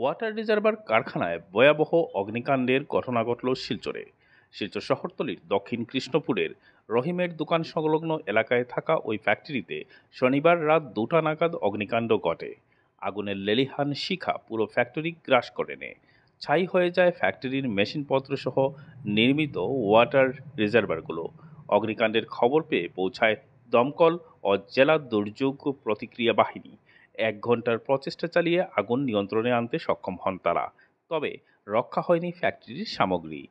Water reservoir কারখানায় ভয়াবহ অগ্নিকাণ্ডের ঘটনা ঘটল শিলচরে। শিলচর শহরতলির দক্ষিণ কৃষ্ণপুরের রহিমের দোকান সংলগ্ন এলাকায় থাকা ওই ফ্যাক্টরিতে শনিবার রাত 2টা নাগাদ অগ্নিকাণ্ড ঘটে। আগুনের লেলিহান শিখা পুরো ফ্যাক্টরি গ্রাস করে নেয়। ছাই হয়ে যায় ফ্যাক্টরির মেশিনপত্র সহ নির্মিত ওয়াটার রিজার্ভারগুলো। অগ্নিকাণ্ডের খবর পেয়ে পৌঁছায় দমকল ও জেলা দুর্যোগ প্রতিক্রিয়া বাহিনী। 1 ঘন্টার প্রচেষ্টা চালিয়ে আগুন নিয়ন্ত্রণে আনতে সক্ষম হন তারা। তবে রক্ষা হয়নি ফ্যাক্টরির সামগ্রী।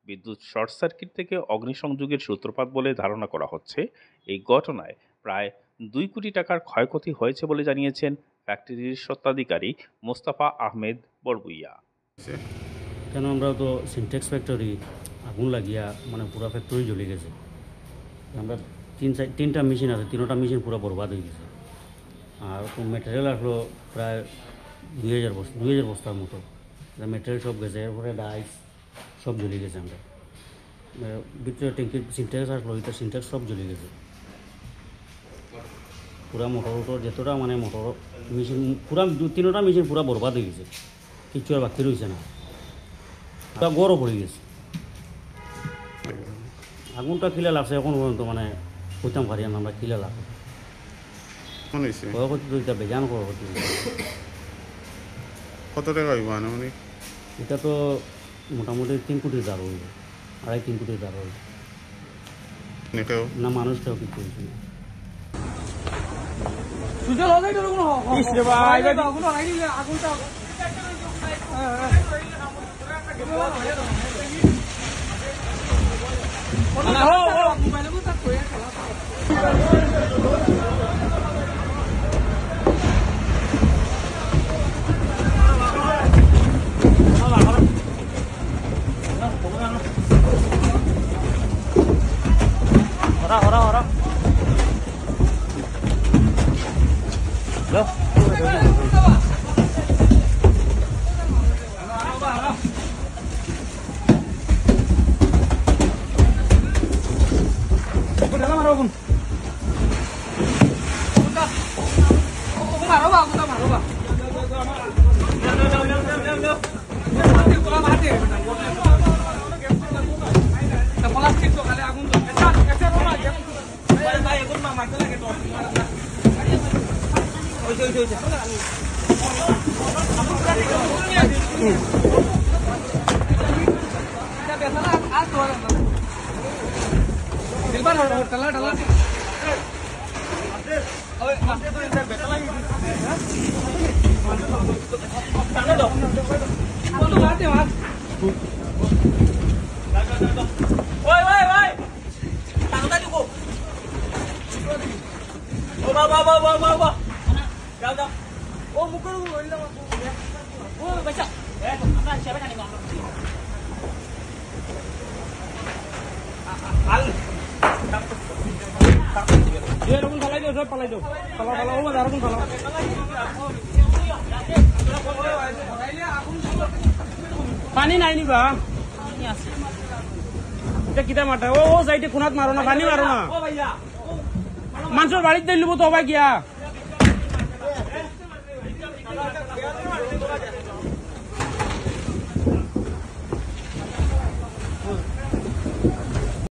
বিদ্যুৎ শর্ট সার্কিট থেকে অগ্নিসংযোগের সূত্রপাত বলে ধারণা করা হচ্ছে। এই ঘটনায় প্রায় 2 কোটি টাকার ক্ষয়ক্ষতি হয়েছে বলে জানিয়েছেন ফ্যাক্টরির স্বত্বাধিকারী মোস্তফা আহমেদ বরবুইয়া। কেন আমরা তো সিনটেক্স ফ্যাক্টরি আগুন লাগিয়া মানে পুরো ফ্যাক্টরি জ্বলে গেছে। আমরা 3টা মেশিন আছে, 3টা মেশিন পুরো বরবাদ হয়ে গেছে। আর মেটেরিয়াল আসলো প্রায় 2000 বস্তার মতো। মেটেরিয়াল সব গেছে, এরপরে ডাইস সব জ্বলে গেছে। আমরা ভিতরে ট্যাঙ্কির সিনটেক্স আসলো, এটা সিনটেক্স সব জ্বলে গেছে। পুরা মোটর যতটা মানে মোটর মেশিন পুরা 3টা মেশিন পুরা বরবাদ হয়ে গেছে, কিছু আর বাকি রয়েছে না। পুরা গরম পড়ে গেছে। আগুনটা কিলা লাগছে এখন পর্যন্ত মানে কইতাম পারি না আমরা কিলা লাগ ক্ষয়ক্ষতি তো এটা বেজান ক্ষয়ক্ষতি। কত টাকা হইব আনুমানিক? এটা তো মোটামুটি 3 কোটির দাঁড় হইব, 2.5-3 কোটির দাঁড় হইব না। মানুষটাও কিছু হয়েছে না। Hora. Loh. পানি নাই নিবা এটা কিতা মাটা ও সাইডে কোনাত মারো না, পানি মারো না। মানুষের বাড়িতে লুবো তো ভাই গিয়া